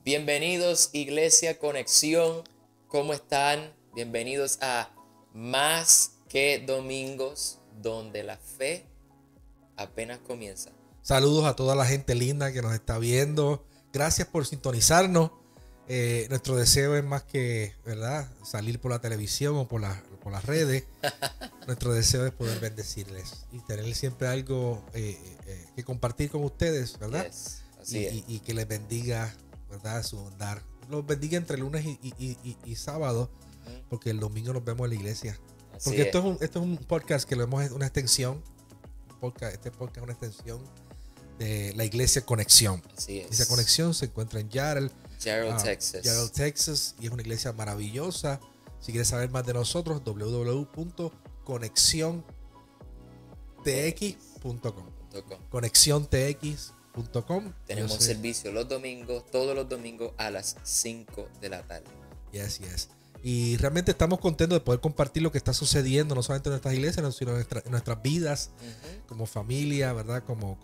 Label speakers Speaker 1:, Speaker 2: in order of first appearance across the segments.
Speaker 1: Bienvenidos, Iglesia Conexión. ¿Cómo están? Bienvenidos a Más que Domingos, donde la fe apenas comienza.
Speaker 2: Saludos a toda la gente linda que nos está viendo. Gracias por sintonizarnos. Nuestro deseo es más que, ¿verdad?, salir por la televisión o por las redes. Nuestro deseo es poder bendecirles y tener siempre algo que compartir con ustedes, ¿verdad?
Speaker 1: Yes, así es.
Speaker 2: Y que les bendiga, ¿verdad?, su bondad. Los bendiga entre lunes y sábado, porque el domingo nos vemos en la iglesia.
Speaker 1: Así
Speaker 2: Porque
Speaker 1: es.
Speaker 2: esto es un podcast que lo hemos una extensión. Este podcast es una extensión de la Iglesia Conexión.
Speaker 1: Así es.
Speaker 2: Esa Conexión se encuentra en Jarrell,
Speaker 1: Texas.
Speaker 2: Jarrell, Texas, y es una iglesia maravillosa. Si quieres saber más de nosotros, www.conexiontx.com. conexiontx.com.
Speaker 1: Tenemos servicio los domingos, todos los domingos a las 5 de la tarde.
Speaker 2: Yes. Y realmente estamos contentos de poder compartir lo que está sucediendo, no solamente en nuestras iglesias, sino en nuestras vidas, como familia, ¿verdad? Como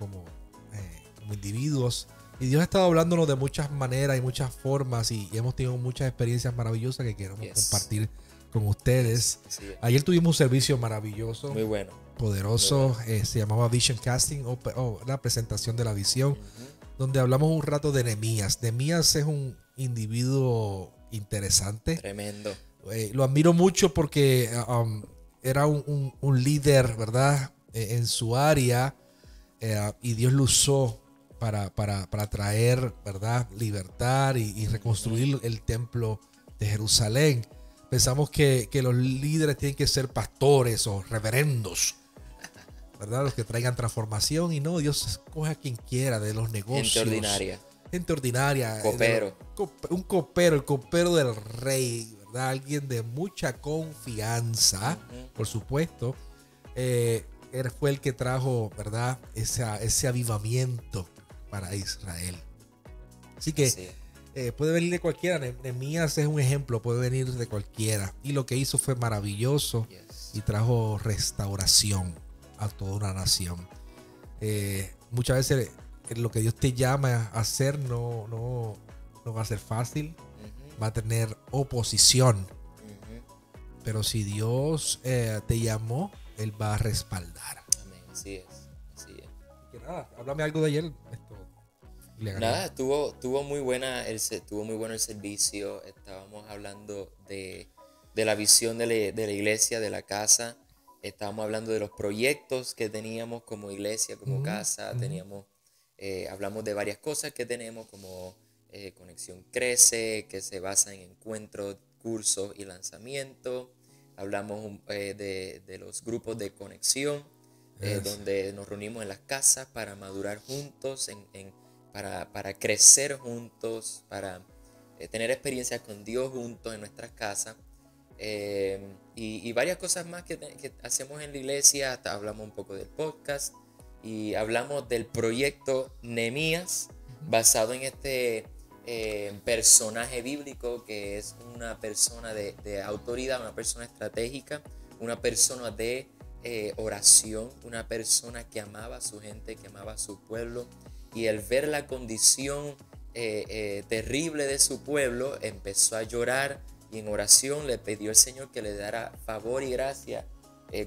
Speaker 2: individuos. Y Dios ha estado hablándonos de muchas maneras y muchas formas, y hemos tenido muchas experiencias maravillosas que queremos compartir con ustedes. Ayer tuvimos un servicio maravilloso,
Speaker 1: muy bueno,
Speaker 2: poderoso.
Speaker 1: muy bueno.
Speaker 2: Se llamaba Vision Casting, la presentación de la visión, donde hablamos un rato de Nehemías. Nehemías es un individuo interesante.
Speaker 1: Tremendo.
Speaker 2: Lo admiro mucho porque era un líder, ¿verdad?, en su área, y Dios lo usó para traer, ¿verdad?, libertad y reconstruir el templo de Jerusalén. Pensamos que los líderes tienen que ser pastores o reverendos, ¿verdad?, los que traigan transformación, y no, Dios escoge a quien quiera de los negocios. Gente ordinaria.
Speaker 1: Copero.
Speaker 2: Un copero, el copero del rey, ¿verdad? Alguien de mucha confianza, por supuesto. Él fue el que trajo, ¿verdad?, ese avivamiento para Israel. Así que puede venir de cualquiera. Nehemías es un ejemplo, puede venir de cualquiera. Y lo que hizo fue maravilloso y trajo restauración a toda una nación. Muchas veces lo que Dios te llama a hacer no va a ser fácil, va a tener oposición, pero si Dios te llamó, Él va a respaldar.
Speaker 1: Amén. Así es.
Speaker 2: Que nada, háblame algo de ayer.
Speaker 1: Nada, estuvo muy bueno el servicio. Estábamos hablando de la visión de la iglesia, de la casa. Estábamos hablando de los proyectos que teníamos como iglesia, como casa. Hablamos de varias cosas que tenemos, como Conexión Crece, que se basa en encuentros, cursos y lanzamientos. Hablamos de los grupos de conexión, donde nos reunimos en las casas para madurar juntos, para crecer juntos, para tener experiencias con Dios juntos en nuestras casas. Y varias cosas más que hacemos en la iglesia. Hasta hablamos un poco del podcast y hablamos del proyecto Nehemías, basado en este personaje bíblico que es una persona de autoridad, una persona estratégica, una persona de oración, una persona que amaba a su gente, que amaba a su pueblo, y al ver la condición terrible de su pueblo empezó a llorar, y en oración le pidió al Señor que le diera favor y gracia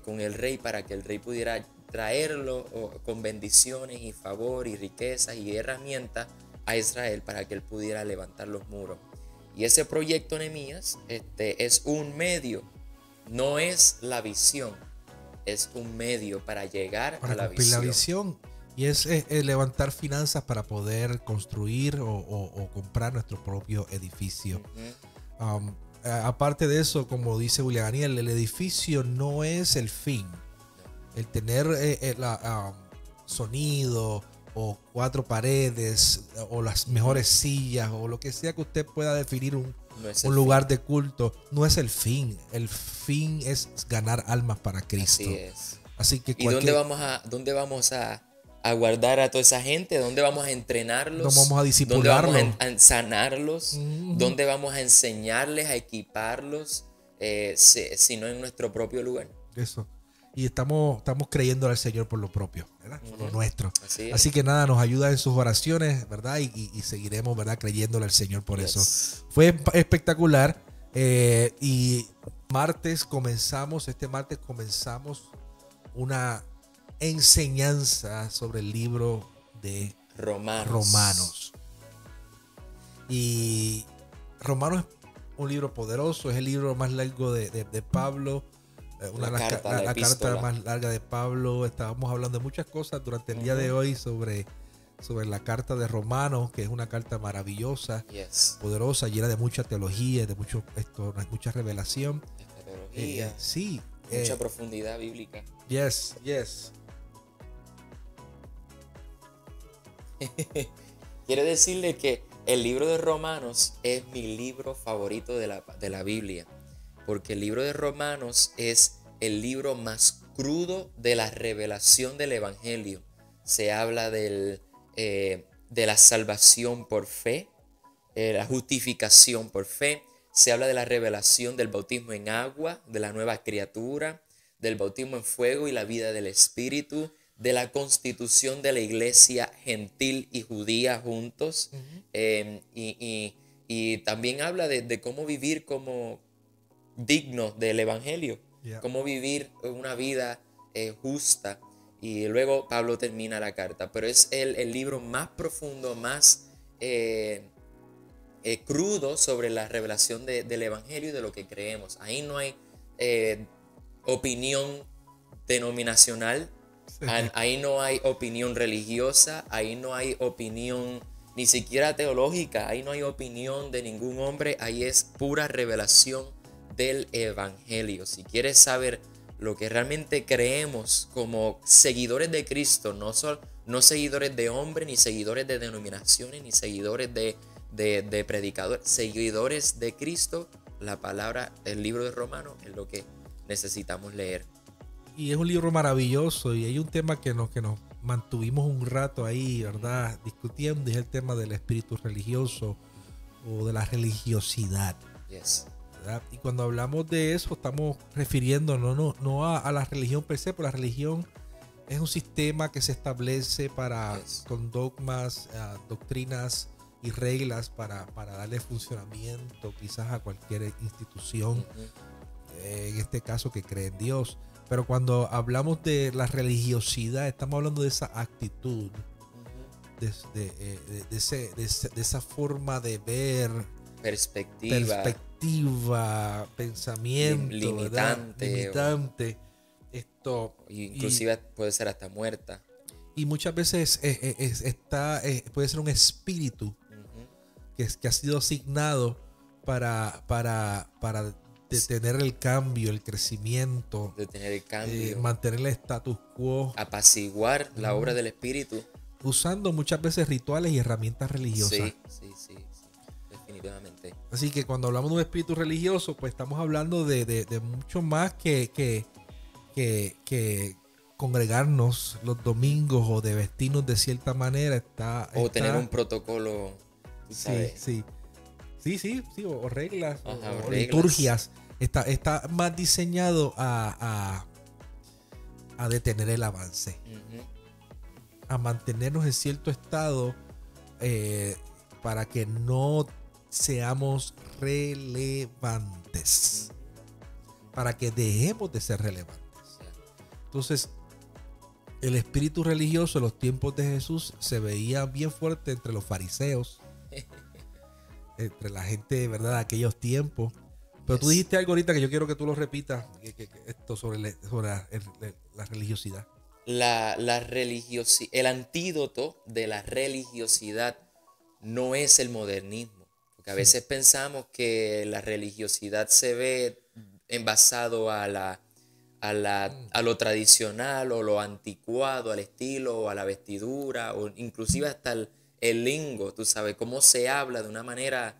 Speaker 1: con el rey, para que el rey pudiera traerlo con bendiciones y favor y riquezas y herramientas a Israel, para que él pudiera levantar los muros. Y ese proyecto Nehemías es un medio, no es la visión, es un medio para llegar a la visión.
Speaker 2: La visión. Y es levantar finanzas para poder construir o comprar nuestro propio edificio. Aparte de eso, como dice William Daniel, el edificio no es el fin. El tener sonido o 4 paredes o las mejores sillas o lo que sea que usted pueda definir un lugar de culto, no es el fin. El fin es ganar almas para Cristo.
Speaker 1: Así es.
Speaker 2: Así que
Speaker 1: ¿Y dónde vamos a guardar a toda esa gente? ¿Dónde vamos a entrenarlos?
Speaker 2: ¿Dónde vamos a disipularlos?
Speaker 1: ¿Dónde vamos a sanarlos? ¿Dónde vamos a enseñarles, a equiparlos? Si no en nuestro propio lugar.
Speaker 2: Eso. y estamos creyendo al Señor por lo propio, ¿verdad? Por lo nuestro.
Speaker 1: Así
Speaker 2: que nada, nos ayuda en sus oraciones, ¿verdad? Y seguiremos, ¿verdad? Creyéndole al Señor por eso. Fue espectacular. Y este martes comenzamos una enseñanza sobre el libro de Romanos. Y Romanos es un libro poderoso, es el libro más largo de Pablo. La carta más larga de Pablo. Estábamos hablando de muchas cosas durante el día de hoy sobre la carta de Romanos, que es una carta maravillosa, poderosa, llena de mucha teología, de mucha revelación. Sí.
Speaker 1: Mucha profundidad bíblica.
Speaker 2: Yes.
Speaker 1: Quiero decirle que el libro de Romanos es mi libro favorito de la Biblia, porque el libro de Romanos es el libro más crudo de la revelación del Evangelio. Se habla de la salvación por fe, la justificación por fe. Se habla de la revelación del bautismo en agua, de la nueva criatura, del bautismo en fuego y la vida del Espíritu, de la constitución de la iglesia gentil y judía juntos. Y también habla de cómo vivir como digno del Evangelio, cómo vivir una vida justa. Y luego Pablo termina la carta, pero es el libro más profundo, más crudo sobre la revelación del Evangelio y de lo que creemos. Ahí no hay opinión denominacional, ahí no hay opinión religiosa, ahí no hay opinión ni siquiera teológica, ahí no hay opinión de ningún hombre, ahí es pura revelación del Evangelio. Si quieres saber lo que realmente creemos como seguidores de Cristo, no seguidores de hombres, ni seguidores de denominaciones, ni seguidores de predicadores, seguidores de Cristo, la palabra, el libro de Romanos es lo que necesitamos leer.
Speaker 2: Y es un libro maravilloso, y hay un tema que nos mantuvimos un rato ahí, ¿verdad? Discutiendo, es el tema del espíritu religioso o de la religiosidad. ¿Verdad? Y cuando hablamos de eso estamos refiriéndonos no a la religión per se, pero la religión es un sistema que se establece con dogmas, doctrinas y reglas para darle funcionamiento quizás a cualquier institución, en este caso que cree en Dios. Pero cuando hablamos de la religiosidad, estamos hablando de esa actitud, de esa forma de ver, perspectiva, pensamiento limitante.
Speaker 1: Inclusive puede ser hasta muerta.
Speaker 2: Y muchas veces puede ser un espíritu que ha sido asignado para detener el cambio, el crecimiento, mantener el status quo,
Speaker 1: apaciguar la obra del Espíritu,
Speaker 2: usando muchas veces rituales y herramientas religiosas.
Speaker 1: Sí, definitivamente.
Speaker 2: Así que cuando hablamos de un espíritu religioso, pues estamos hablando de mucho más que congregarnos los domingos o de vestirnos de cierta manera.
Speaker 1: Tener un protocolo, ¿sabes?
Speaker 2: Sí, o reglas, o liturgias. Está más diseñado a detener el avance, a mantenernos en cierto estado, para que no seamos relevantes, para que dejemos de ser relevantes. Entonces, el espíritu religioso en los tiempos de Jesús se veía bien fuerte entre los fariseos, entre la gente, ¿verdad?, de aquellos tiempos. Pero tú dijiste algo ahorita que yo quiero que tú lo repitas, esto sobre la religiosidad.
Speaker 1: El antídoto de la religiosidad no es el modernismo, porque a veces pensamos que la religiosidad se ve envasado a lo tradicional o lo anticuado, al estilo o a la vestidura, o inclusive hasta el lingo, tú sabes, cómo se habla de una manera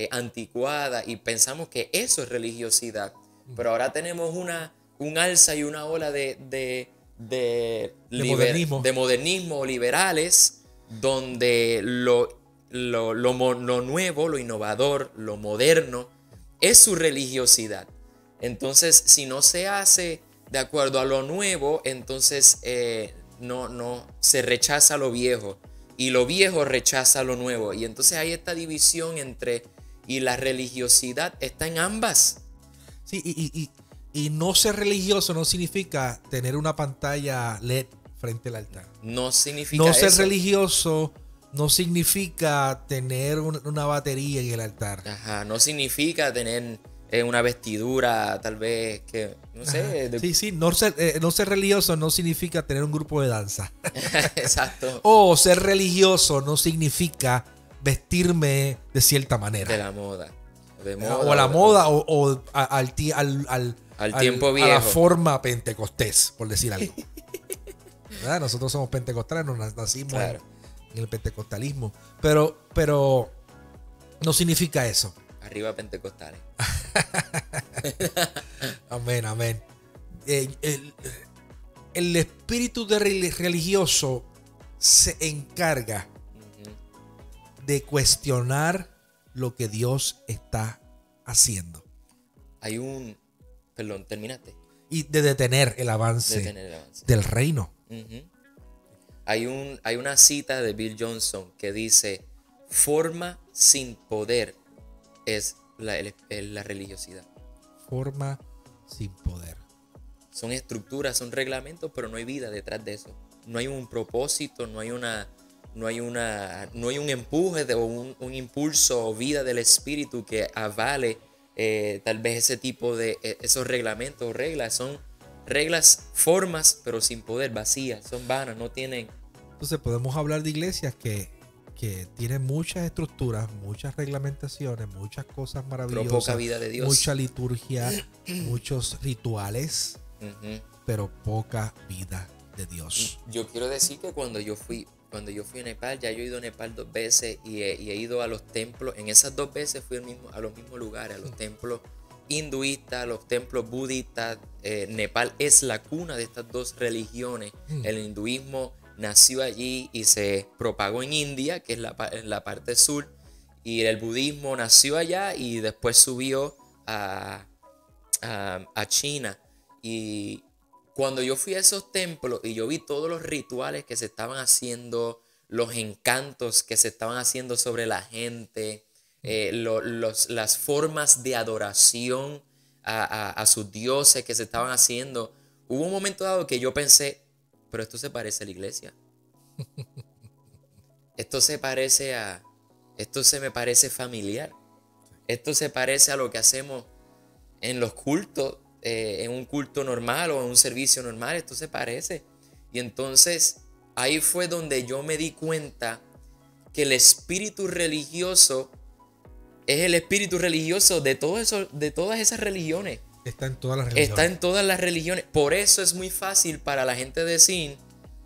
Speaker 1: anticuada, y pensamos que eso es religiosidad. Pero ahora tenemos un alza y una ola de modernismo, liberales, donde lo nuevo, lo innovador, lo moderno es su religiosidad. Entonces, si no se hace de acuerdo a lo nuevo, entonces no se rechaza lo viejo y lo viejo rechaza lo nuevo. Y entonces hay esta división y la religiosidad está en ambas.
Speaker 2: Sí, y no ser religioso no significa tener una pantalla LED frente al altar.
Speaker 1: No significa
Speaker 2: no ser
Speaker 1: eso.
Speaker 2: religioso no significa tener una batería en el altar.
Speaker 1: Ajá, no significa tener una vestidura tal vez que, no sé.
Speaker 2: Sí, no ser religioso no significa tener un grupo de danza.
Speaker 1: Exacto.
Speaker 2: O ser religioso no significa vestirme de cierta manera.
Speaker 1: De la moda.
Speaker 2: O a la moda o al
Speaker 1: tiempo viejo.
Speaker 2: A la forma pentecostés, por decir algo. ¿Verdad? Nosotros somos pentecostales, nos nacimos en el pentecostalismo. Pero no significa eso.
Speaker 1: Arriba pentecostales.
Speaker 2: Amén, amén. El espíritu religioso se encarga de cuestionar lo que Dios está haciendo.
Speaker 1: Perdón, terminaste.
Speaker 2: Y de detener el avance, del reino.
Speaker 1: Hay una cita de Bill Johnson que dice: forma sin poder es la religiosidad.
Speaker 2: Forma sin poder.
Speaker 1: Son estructuras, son reglamentos, pero no hay vida detrás de eso. No hay un propósito, no hay un empuje o un impulso o vida del espíritu que avale tal vez ese tipo de esos reglamentos o reglas. Son reglas, formas, pero sin poder, vacías, son vanas, no tienen.
Speaker 2: Entonces podemos hablar de iglesias que tienen muchas estructuras, muchas reglamentaciones, muchas cosas maravillosas,
Speaker 1: pero poca vida de Dios.
Speaker 2: Mucha liturgia, muchos rituales, pero poca vida de Dios.
Speaker 1: Yo quiero decir que cuando yo fui a Nepal, ya yo he ido a Nepal 2 veces y he ido a los templos. En esas 2 veces fui a los mismos lugares, a los templos hinduistas, a los templos budistas. Nepal es la cuna de estas 2 religiones. El hinduismo nació allí y se propagó en India, que es la parte sur, y el budismo nació allá y después subió a China. Y cuando yo fui a esos templos y yo vi todos los rituales que se estaban haciendo, los encantos que se estaban haciendo sobre la gente, las formas de adoración a sus dioses que se estaban haciendo, hubo un momento dado que yo pensé: pero esto se parece a la iglesia. Esto se me parece familiar. Esto se parece a lo que hacemos en los cultos, en un culto normal o en un servicio normal. Esto se parece. Y entonces ahí fue donde yo me di cuenta que el espíritu religioso es el espíritu religioso de todas esas religiones.
Speaker 2: Está en todas las religiones.
Speaker 1: Está en todas las religiones. Por eso es muy fácil para la gente decir: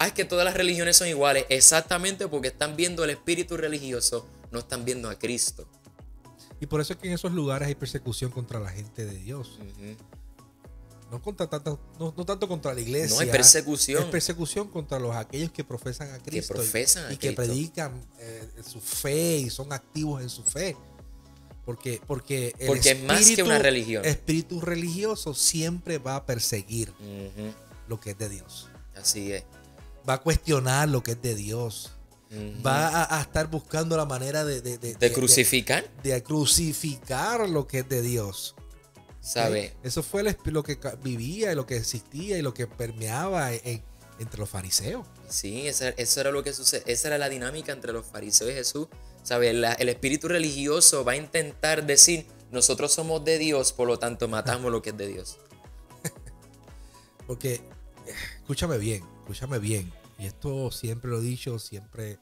Speaker 1: es que todas las religiones son iguales. Exactamente, porque están viendo el espíritu religioso, no están viendo a Cristo.
Speaker 2: Y por eso es que en esos lugares hay persecución contra la gente de Dios. No tanto contra la iglesia.
Speaker 1: No hay persecución.
Speaker 2: Es persecución contra aquellos que profesan a Cristo. Que predican su fe y son activos en su fe. Porque
Speaker 1: es más que una religión.
Speaker 2: El espíritu religioso siempre va a perseguir lo que es de Dios.
Speaker 1: Así es.
Speaker 2: Va a cuestionar lo que es de Dios. Va a estar buscando la manera de
Speaker 1: crucificar.
Speaker 2: De crucificar lo que es de Dios.
Speaker 1: ¿Sabe?
Speaker 2: Eso fue lo que vivía y lo que existía y lo que permeaba entre los fariseos.
Speaker 1: Sí, eso era lo que sucede. Esa era la dinámica entre los fariseos y Jesús. ¿Sabe? El espíritu religioso va a intentar decir: nosotros somos de Dios, por lo tanto matamos lo que es de Dios.
Speaker 2: Porque, escúchame bien. Y esto siempre lo he dicho, siempre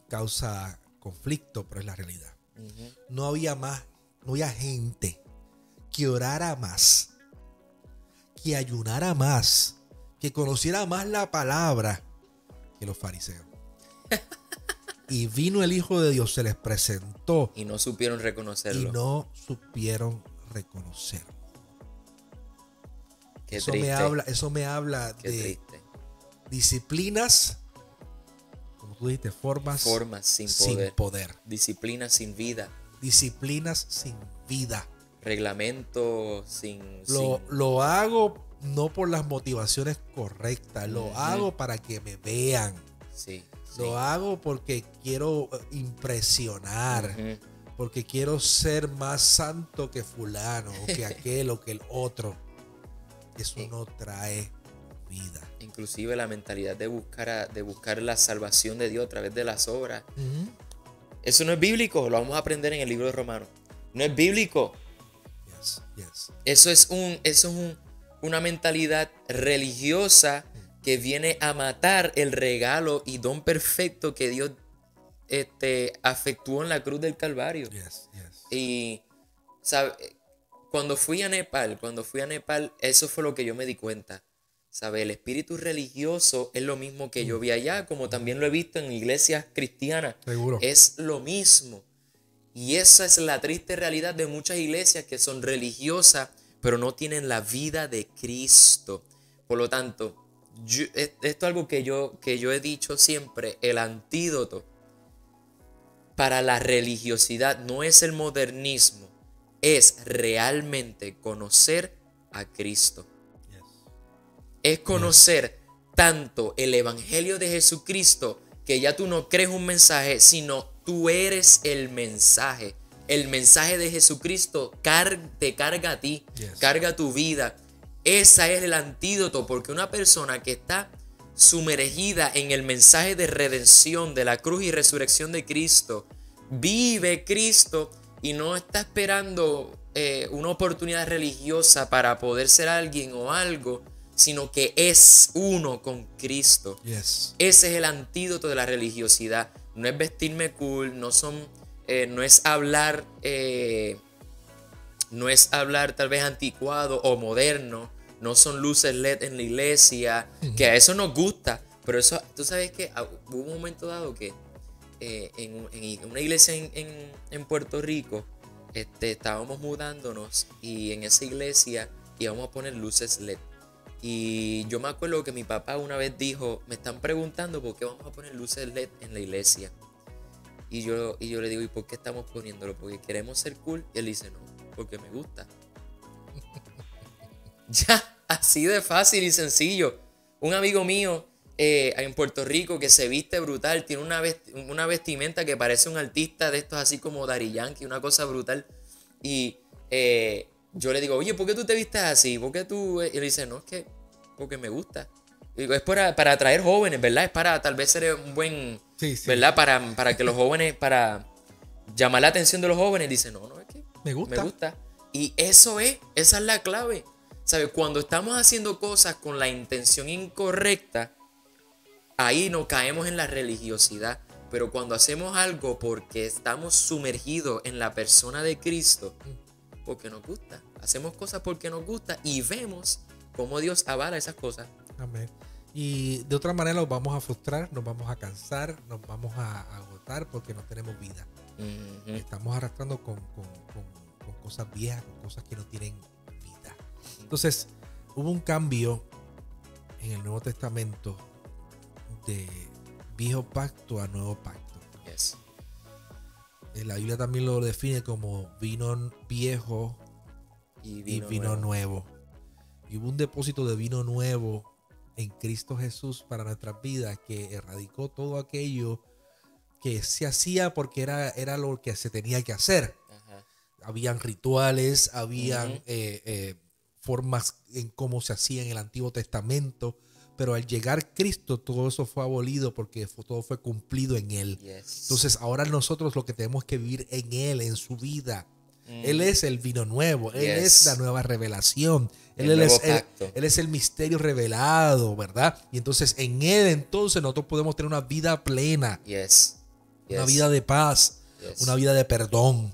Speaker 2: causa conflicto, pero es la realidad. No había gente que orara más, que ayunara más, que conociera más la palabra que los fariseos. Y vino el Hijo de Dios, se les presentó.
Speaker 1: Y no supieron reconocerlo. Qué
Speaker 2: eso
Speaker 1: triste.
Speaker 2: Eso me habla
Speaker 1: Qué
Speaker 2: de
Speaker 1: triste.
Speaker 2: Disciplinas, como tú dijiste, formas
Speaker 1: sin poder. Disciplinas sin vida.
Speaker 2: Disciplinas sin vida.
Speaker 1: Reglamento sin...
Speaker 2: Lo hago no por las motivaciones correctas. Lo hago para que me vean.
Speaker 1: Sí.
Speaker 2: Lo hago porque quiero impresionar. Porque quiero ser más santo que fulano, o que aquel, o que el otro. Eso no trae vida.
Speaker 1: Inclusive la mentalidad de buscar la salvación de Dios a través de las obras. Eso no es bíblico, lo vamos a aprender en el libro de Romanos. No es bíblico. Eso es una mentalidad religiosa que viene a matar el regalo y don perfecto que Dios afectuó en la cruz del Calvario. Y ¿sabe? Cuando fui a Nepal, eso fue lo que yo me di cuenta. ¿Sabe? El espíritu religioso es lo mismo que yo vi allá, como también lo he visto en iglesias cristianas.
Speaker 2: Seguro.
Speaker 1: Es lo mismo. Y esa es la triste realidad de muchas iglesias que son religiosas, pero no tienen la vida de Cristo. Por lo tanto, esto es algo que yo he dicho siempre: el antídoto para la religiosidad no es el modernismo, es realmente conocer a Cristo. Es conocer tanto el evangelio de Jesucristo, que ya tú no crees un mensaje, sino tú eres el mensaje. El mensaje de Jesucristo te carga a ti, carga tu vida. Ese es el antídoto, porque una persona que está sumergida en el mensaje de redención de la cruz y resurrección de Cristo, vive Cristo y no está esperando una oportunidad religiosa para poder ser alguien o algo, sino que es uno con Cristo. Ese es el antídoto de la religiosidad. No es vestirme cool, no es hablar tal vez anticuado o moderno, no son luces LED en la iglesia, que a eso nos gusta, pero eso, tú sabes que hubo un momento dado que en una iglesia en Puerto Rico, estábamos mudándonos y en esa iglesia íbamos a poner luces LED. Y yo me acuerdo que mi papá una vez dijo: me están preguntando por qué vamos a poner luces LED en la iglesia. Y yo le digo: ¿y por qué estamos poniéndolo? ¿Porque queremos ser cool? Y él dice: no, porque me gusta. Ya, así de fácil y sencillo. Un amigo mío en Puerto Rico que se viste brutal, tiene una vestimenta que parece un artista de estos así como Daddy Yankee, una cosa brutal. Y yo le digo: oye, ¿por qué tú te vistes así? ¿Por qué tú? Y él dice: no, es que porque me gusta. Y digo: es para atraer jóvenes, ¿verdad? Es para tal vez ser un buen, ¿verdad? Para que los jóvenes, para llamar la atención de los jóvenes. Dice: no, es que me gusta. Y esa es la clave. ¿Sabes? Cuando estamos haciendo cosas con la intención incorrecta, ahí no caemos en la religiosidad. Pero cuando hacemos algo porque estamos sumergidos en la persona de Cristo, porque nos gusta, hacemos cosas porque nos gusta y vemos cómo Dios avala esas cosas.
Speaker 2: Amén. Y de otra manera nos vamos a frustrar, nos vamos a cansar, nos vamos a agotar porque no tenemos vida. Estamos arrastrando con cosas viejas, con cosas que no tienen vida. Entonces, hubo un cambio en el Nuevo Testamento de viejo pacto a nuevo pacto. La Biblia también lo define como vino viejo y vino nuevo. Y hubo un depósito de vino nuevo en Cristo Jesús para nuestras vidas, que erradicó todo aquello que se hacía porque era lo que se tenía que hacer. Habían rituales, habían formas en cómo se hacía en el Antiguo Testamento, pero al llegar Cristo todo eso fue abolido porque todo fue cumplido en Él. Entonces ahora nosotros lo que tenemos que vivir en Él, en su vida. Él es el vino nuevo, Él es la nueva revelación, Él es el misterio revelado, ¿verdad? Y entonces en Él entonces nosotros podemos tener una vida plena, una vida de paz, una vida de perdón,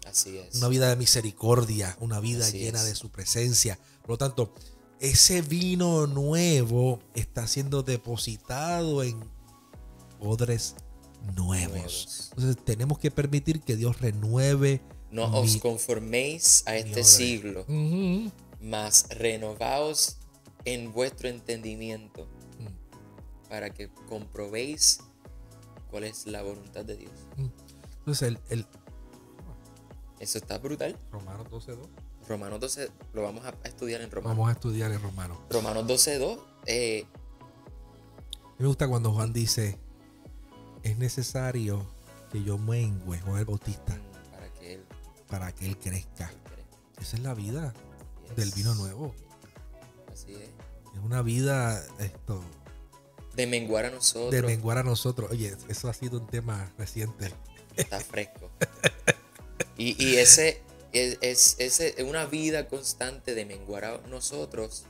Speaker 2: una vida de misericordia, una vida llena de su presencia. Por lo tanto, ese vino nuevo está siendo depositado en odres nuevos. Entonces tenemos que permitir que Dios renueve.
Speaker 1: No os conforméis a este siglo, mas renovaos en vuestro entendimiento, para que comprobéis cuál es la voluntad de Dios.
Speaker 2: Entonces
Speaker 1: eso está brutal.
Speaker 2: Romanos 12:2.
Speaker 1: Romanos 12, lo vamos a estudiar en Romanos.
Speaker 2: Vamos a estudiar en Romanos.
Speaker 1: Romanos 12:2.
Speaker 2: Me gusta cuando Juan dice, es necesario que yo mengüe, Juan el Bautista, para que él crezca. Esa es la vida del vino nuevo.
Speaker 1: Así es.
Speaker 2: Es una vida
Speaker 1: de menguar a nosotros.
Speaker 2: De menguar a nosotros. Oye, eso ha sido un tema reciente.
Speaker 1: Está fresco. y ese es una vida constante de menguar a nosotros.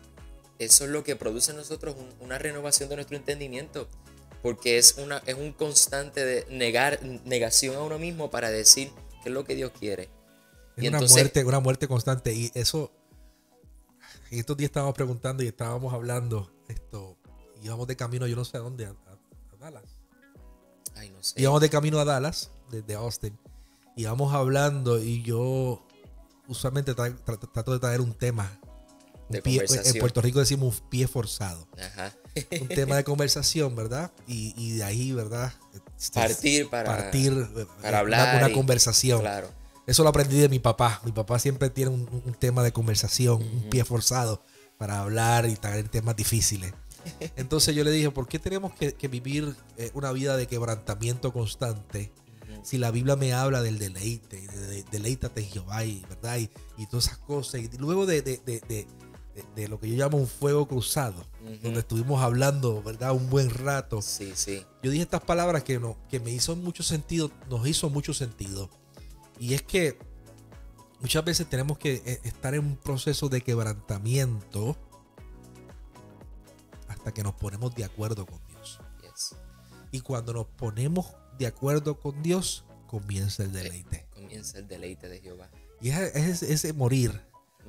Speaker 1: Eso es lo que produce en nosotros una renovación de nuestro entendimiento. Porque es un constante de negación a uno mismo para decir qué es lo que Dios quiere.
Speaker 2: Es una muerte constante. Y eso, en estos días estábamos preguntando y estábamos hablando íbamos de camino, yo no sé a dónde, a Dallas.
Speaker 1: Ay, no sé.
Speaker 2: Íbamos de camino a Dallas, desde Austin. Íbamos hablando y yo usualmente trato de traer un tema. En Puerto Rico decimos un pie forzado.
Speaker 1: Ajá.
Speaker 2: Un tema de conversación, ¿verdad? Y de ahí, ¿verdad?
Speaker 1: Partir para hablar.
Speaker 2: Una conversación.
Speaker 1: Claro.
Speaker 2: Eso lo aprendí de mi papá. Mi papá siempre tiene un tema de conversación, un pie forzado para hablar y traer temas difíciles. Entonces yo le dije, ¿por qué tenemos que vivir una vida de quebrantamiento constante? Si la Biblia me habla del deleite, deleítate en Jehová, ¿verdad? Y todas esas cosas. Y luego de lo que yo llamo un fuego cruzado, donde estuvimos hablando, ¿verdad? Un buen rato.
Speaker 1: Sí, sí.
Speaker 2: Yo dije estas palabras que me hizo mucho sentido, nos hizo mucho sentido. Y es que muchas veces tenemos que estar en un proceso de quebrantamiento hasta que nos ponemos de acuerdo con Dios.
Speaker 1: Yes.
Speaker 2: Y cuando nos ponemos de acuerdo con Dios, comienza el deleite.
Speaker 1: Comienza el deleite de Jehová.
Speaker 2: Y es ese morir.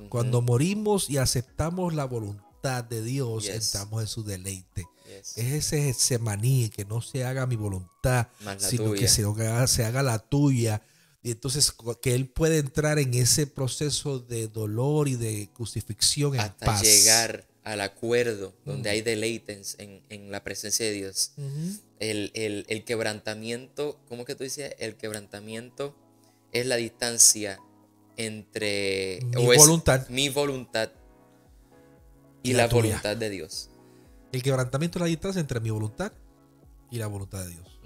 Speaker 2: Cuando morimos y aceptamos la voluntad de Dios, entramos en su deleite. Es ese semaní, que no se haga mi voluntad, sino que se haga la tuya. Y entonces que Él puede entrar en ese proceso de dolor y de crucifixión en paz.
Speaker 1: Hasta llegar al acuerdo donde hay deleite en la presencia de Dios. El quebrantamiento, ¿cómo que tú dices? El quebrantamiento es la distancia entre mi voluntad y la voluntad de Dios.
Speaker 2: El quebrantamiento es la distancia entre mi voluntad y la voluntad de Dios.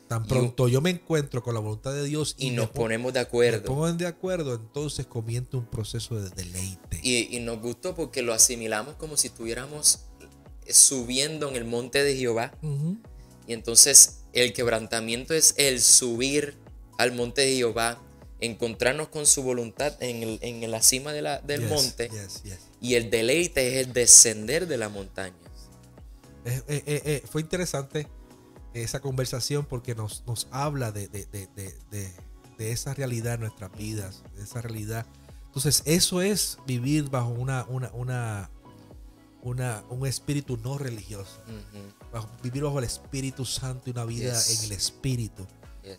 Speaker 2: Tan pronto yo me encuentro con la voluntad de Dios
Speaker 1: y nos ponemos de acuerdo.
Speaker 2: Nos ponemos de acuerdo, entonces comienza un proceso de deleite.
Speaker 1: Y nos gustó porque lo asimilamos como si estuviéramos subiendo en el monte de Jehová. Y entonces el quebrantamiento es el subir al monte de Jehová, encontrarnos con su voluntad en la cima del monte. Y el deleite es el descender de la montaña.
Speaker 2: Fue interesante esa conversación porque nos habla de esa realidad en nuestras vidas, de esa realidad. Entonces eso es vivir bajo un espíritu no religioso, vivir bajo el Espíritu Santo y una vida en el Espíritu.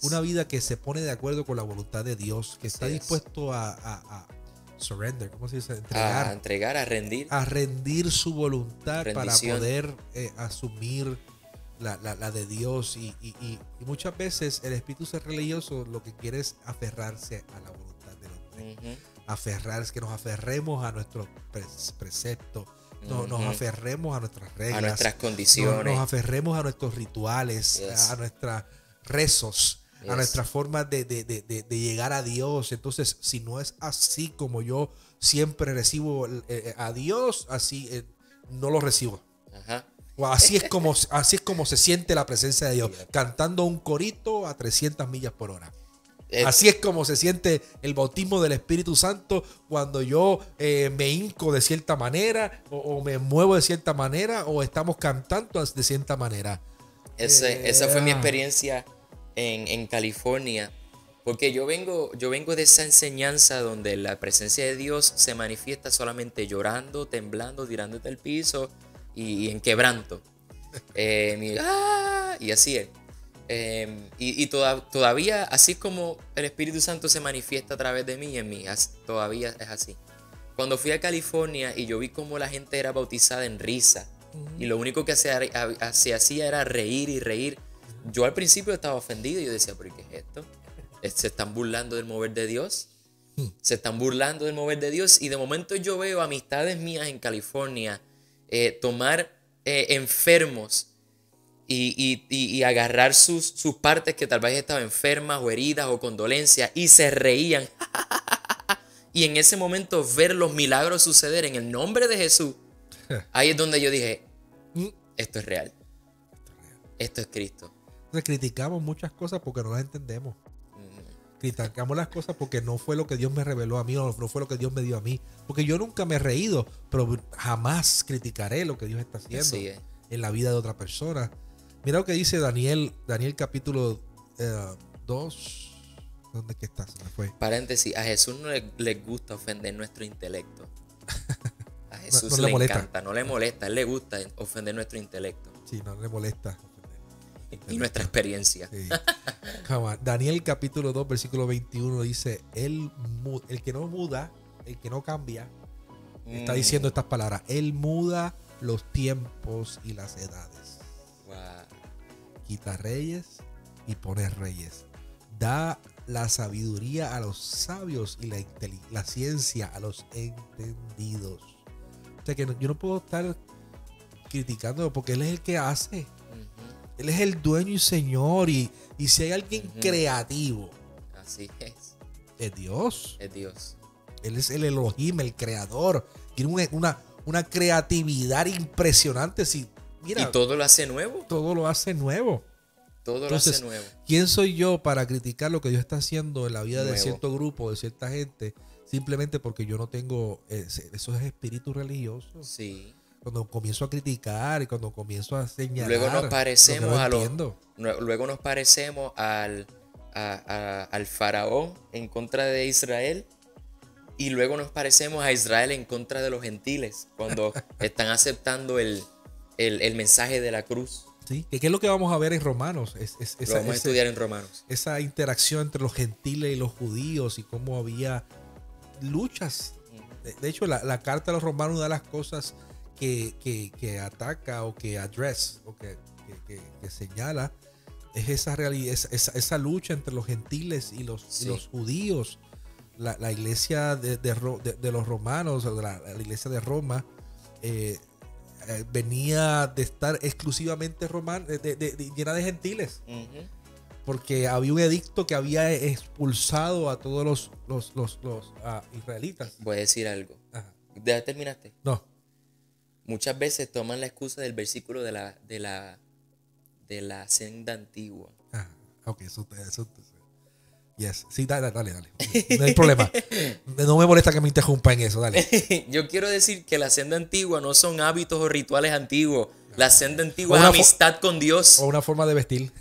Speaker 2: Una vida que se pone de acuerdo con la voluntad de Dios, que está dispuesto a surrender, ¿cómo se dice?
Speaker 1: A rendir.
Speaker 2: A rendir su voluntad para poder asumir la de Dios. Y muchas veces el espíritu religioso lo que quiere es aferrarse a la voluntad del hombre. Que nos aferremos a nuestros preceptos. Nos aferremos a nuestras reglas.
Speaker 1: A nuestras condiciones.
Speaker 2: Nos aferremos a nuestros rituales, a nuestros rezos, a nuestra forma de llegar a Dios. Entonces, si no es así como yo siempre recibo a Dios, así no lo recibo. O así es como se siente la presencia de Dios, cantando un corito a 300 millas por hora. Así es como se siente el bautismo del Espíritu Santo cuando yo me hinco de cierta manera o me muevo de cierta manera o estamos cantando de cierta manera.
Speaker 1: Esa fue mi experiencia en California, porque yo vengo de esa enseñanza donde la presencia de Dios se manifiesta solamente llorando, temblando, tirándote al piso y en quebranto. Y así es. Todavía, así como el Espíritu Santo se manifiesta a través de mí y en mí, todavía es así. Cuando fui a California y yo vi cómo la gente era bautizada en risa, y lo único que se hacía era reír y reír, yo al principio estaba ofendido y yo decía, ¿pero qué es esto? ¿Se están burlando del mover de Dios? Se están burlando del mover de Dios. Y de momento yo veo amistades mías en California tomar enfermos y agarrar sus partes que tal vez estaban enfermas o heridas o con dolencias y se reían. Y en ese momento ver los milagros suceder en el nombre de Jesús. Ahí es donde yo dije, esto es real. Esto es Cristo.
Speaker 2: Entonces criticamos muchas cosas porque no las entendemos. Criticamos las cosas porque no fue lo que Dios me reveló a mí o no fue lo que Dios me dio a mí. Porque yo nunca me he reído, pero jamás criticaré lo que Dios está haciendo en la vida de otra persona. Mira lo que dice Daniel capítulo 2. ¿Dónde es que está? Se me fue.
Speaker 1: Paréntesis, a Jesús no le gusta ofender nuestro intelecto. A Jesús
Speaker 2: no
Speaker 1: le
Speaker 2: molesta.
Speaker 1: encanta, no le molesta, a él le gusta ofender nuestro intelecto.
Speaker 2: Sí, no le molesta.
Speaker 1: Y nuestra experiencia.
Speaker 2: Sí. Daniel capítulo 2 versículo 21 dice, el que no muda, el que no cambia, está diciendo estas palabras, él muda los tiempos y las edades.
Speaker 1: Wow.
Speaker 2: Quita reyes y pone reyes. Da la sabiduría a los sabios y la ciencia a los entendidos. O sea que yo no puedo estar criticando porque él es el que hace. Él es el dueño y señor. Y si hay alguien creativo,
Speaker 1: así
Speaker 2: es Dios.
Speaker 1: Es Dios.
Speaker 2: Él es el Elohim, el creador. Tiene una creatividad impresionante. Mira,
Speaker 1: y todo lo hace nuevo.
Speaker 2: Todo lo hace nuevo. Entonces, lo hace nuevo. ¿Quién soy yo para criticar lo que Dios está haciendo en la vida de cierto grupo, de cierta gente? Simplemente porque yo no tengo esos espíritus religiosos.
Speaker 1: Sí.
Speaker 2: Cuando comienzo a criticar y cuando comienzo a señalar,
Speaker 1: luego nos parecemos
Speaker 2: luego
Speaker 1: nos parecemos al faraón en contra de Israel y luego nos parecemos a Israel en contra de los gentiles cuando están aceptando el mensaje de la cruz.
Speaker 2: Sí, ¿qué es lo que vamos a ver en Romanos?
Speaker 1: Lo vamos a estudiar en Romanos.
Speaker 2: Esa interacción entre los gentiles y los judíos y cómo había luchas. De hecho, la carta de los romanos, una de las cosas que ataca o que address o que señala es esa realidad, esa lucha entre los gentiles y los judíos. La iglesia de los romanos, la iglesia de Roma, venía de estar exclusivamente llena de gentiles. Porque había un edicto que había expulsado a todos los israelitas.
Speaker 1: Voy a decir algo.
Speaker 2: Ajá.
Speaker 1: ¿Ya terminaste?
Speaker 2: No.
Speaker 1: Muchas veces toman la excusa del versículo de la senda antigua.
Speaker 2: Ah, ok, eso. Yes. Sí, dale. No hay problema. No me molesta que me interrumpa en eso, dale.
Speaker 1: Yo quiero decir que la senda antigua no son hábitos o rituales antiguos. La senda antigua es amistad con Dios.
Speaker 2: O una forma de vestir.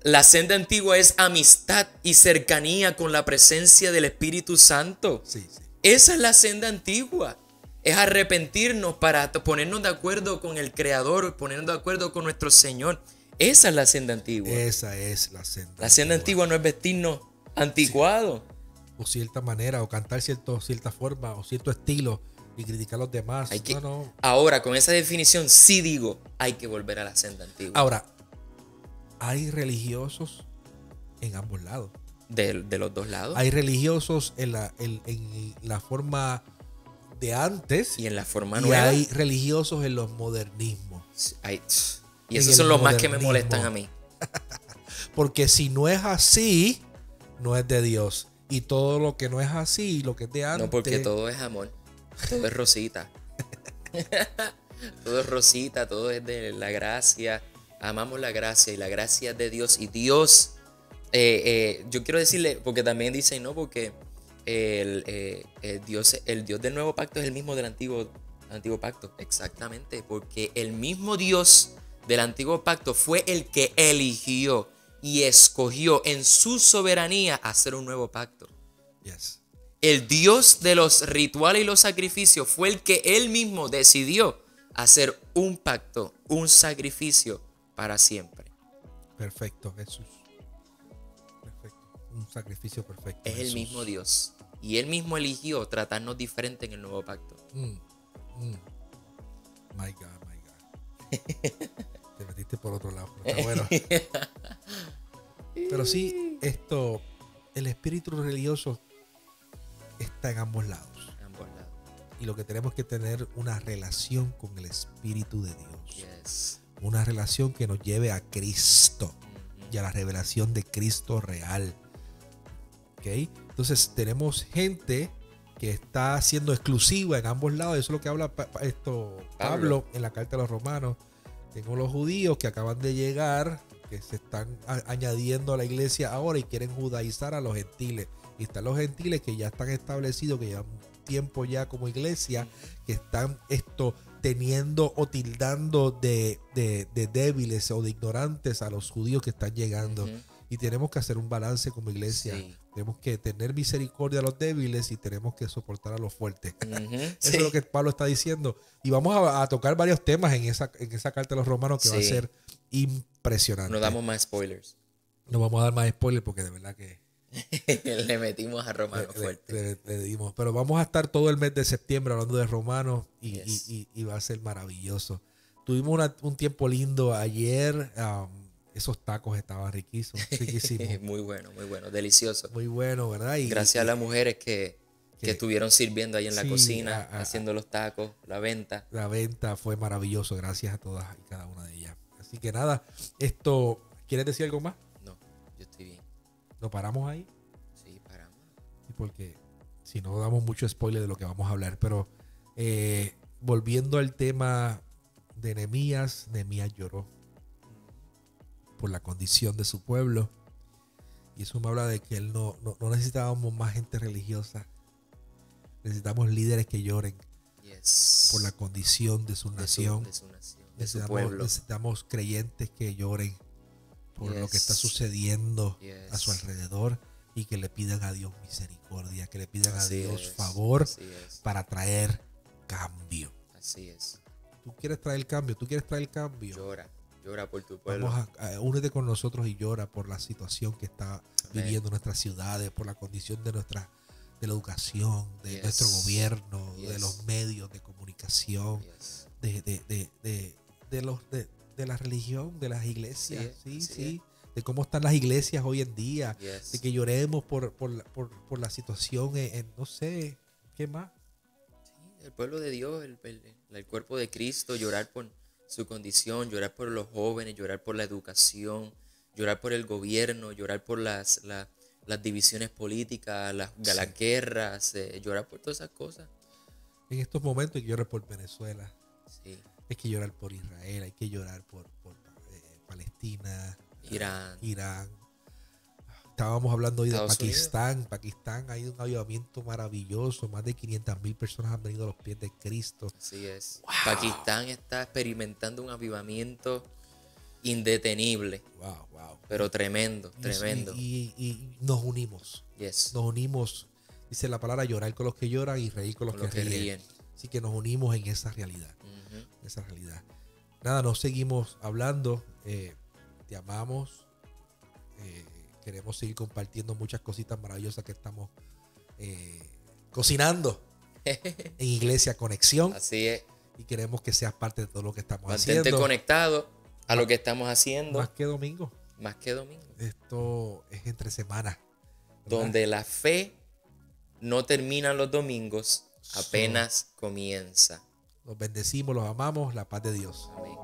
Speaker 1: La senda antigua es amistad y cercanía con la presencia del Espíritu Santo.
Speaker 2: Sí.
Speaker 1: Esa es la senda antigua. Es arrepentirnos para ponernos de acuerdo con el Creador, ponernos de acuerdo con nuestro Señor. Esa es la senda antigua.
Speaker 2: Esa es la senda.
Speaker 1: La senda antigua no es vestirnos anticuados.
Speaker 2: Sí. O cierta manera, o cantar cierta forma, o cierto estilo, y criticar a los demás. No.
Speaker 1: Ahora, con esa definición, sí digo, hay que volver a la senda antigua.
Speaker 2: Ahora, hay religiosos en ambos lados.
Speaker 1: De los dos lados.
Speaker 2: Hay religiosos en la forma de antes.
Speaker 1: Y en la forma nueva.
Speaker 2: Y hay religiosos en los modernismos.
Speaker 1: Y esos son los más que me molestan a mí.
Speaker 2: Porque si no es así, no es de Dios. Y todo lo que no es así, lo que es de antes.
Speaker 1: No, porque todo es amor. Todo es rosita. Todo es rosita, todo es de la gracia. Amamos la gracia y la gracia es de Dios. Y Dios, yo quiero decirle, porque también dicen, no, porque el Dios del nuevo pacto es el mismo del antiguo pacto. Exactamente, porque el mismo Dios del antiguo pacto fue el que eligió y escogió en su soberanía hacer un nuevo pacto.
Speaker 2: Yes.
Speaker 1: El Dios de los rituales y los sacrificios fue el que él mismo decidió hacer un pacto, un sacrificio para siempre.
Speaker 2: Perfecto, Jesús. Perfecto. Un sacrificio perfecto.
Speaker 1: Es Jesús. El mismo Dios. Y él mismo eligió tratarnos diferente en el nuevo pacto.
Speaker 2: My God. Te metiste por otro lado. Pero está bueno. Pero sí, el espíritu religioso está en ambos lados. Y lo que tenemos que tener una relación con el Espíritu de Dios.
Speaker 1: Yes.
Speaker 2: Una relación que nos lleve a Cristo y a la revelación de Cristo real. ¿Okay? Entonces tenemos gente que está siendo exclusiva en ambos lados. Eso es lo que habla Pablo en la carta a los Romanos. Tengo los judíos que acaban de llegar, que se están añadiendo a la iglesia ahora y quieren judaizar a los gentiles. Y están los gentiles que ya están establecidos, que llevan tiempo ya como iglesia, que están teniendo o tildando de débiles o de ignorantes a los judíos que están llegando. Y tenemos que hacer un balance como iglesia. Sí. Tenemos que tener misericordia a los débiles y tenemos que soportar a los fuertes. Eso es lo que Pablo está diciendo. Y vamos a tocar varios temas en esa carta a los Romanos que va a ser impresionante.
Speaker 1: No damos más spoilers.
Speaker 2: No vamos a dar más spoilers porque de verdad que
Speaker 1: le metimos a Romanos fuerte.
Speaker 2: Le dimos. Pero vamos a estar todo el mes de septiembre hablando de Romanos y va a ser maravilloso. Tuvimos un tiempo lindo ayer. Esos tacos estaban riquísimos.
Speaker 1: Muy bueno, delicioso.
Speaker 2: Muy bueno, ¿verdad?
Speaker 1: Gracias a las mujeres que estuvieron sirviendo ahí en la cocina, haciendo los tacos, la venta.
Speaker 2: La venta fue maravilloso, gracias a todas y cada una de ellas. Así que nada, ¿quieres decir algo más?
Speaker 1: No, yo estoy bien.
Speaker 2: ¿Lo paramos ahí?
Speaker 1: Sí, paramos.
Speaker 2: Porque si no damos mucho spoiler de lo que vamos a hablar, pero volviendo al tema de Nehemías lloró por la condición de su pueblo, y eso me habla de que él no necesitábamos más gente religiosa, necesitamos líderes que lloren por la condición de su nación,
Speaker 1: de su pueblo.
Speaker 2: Necesitamos creyentes que lloren por lo que está sucediendo a su alrededor y que le pidan a Dios misericordia, que le pidan a Dios favor para traer cambio.
Speaker 1: Así es.
Speaker 2: ¿Tú quieres traer cambio? ¿Tú quieres traer cambio?
Speaker 1: Llora por tu pueblo.
Speaker 2: Vamos únete con nosotros y llora por la situación que está viviendo nuestras ciudades, por la condición de la educación, de nuestro gobierno, de los medios de comunicación, de la religión, de las iglesias, sí, de cómo están las iglesias hoy en día, de que lloremos por la situación, no sé, ¿qué más?
Speaker 1: Sí, el pueblo de Dios, el cuerpo de Cristo, llorar por su condición, llorar por los jóvenes, llorar por la educación, llorar por el gobierno, llorar por las divisiones políticas, las guerras, llorar por todas esas cosas.
Speaker 2: En estos momentos hay que llorar por Venezuela,
Speaker 1: sí.
Speaker 2: Hay que llorar por Israel, hay que llorar por Palestina, Irán. Estábamos hablando hoy de Pakistán. Pakistán hay un avivamiento maravilloso. Más de 500,000 personas han venido a los pies de Cristo.
Speaker 1: Así es. Wow. Pakistán está experimentando un avivamiento indetenible.
Speaker 2: Wow.
Speaker 1: Pero tremendo.
Speaker 2: Y nos unimos.
Speaker 1: Nos
Speaker 2: unimos. Dice la palabra llorar con los que lloran y reír con los que ríen. Así que nos unimos en esa realidad. Nada, nos seguimos hablando. Te amamos. Queremos seguir compartiendo muchas cositas maravillosas que estamos cocinando en Iglesia Conexión.
Speaker 1: Así es.
Speaker 2: Y queremos que seas parte de todo lo que estamos
Speaker 1: haciendo. Mantente conectado a lo que estamos haciendo.
Speaker 2: Más que domingo.
Speaker 1: Esto
Speaker 2: es entre semanas.
Speaker 1: Donde la fe no termina los domingos, apenas comienza.
Speaker 2: Los bendecimos, los amamos, la paz de Dios.
Speaker 1: Amén.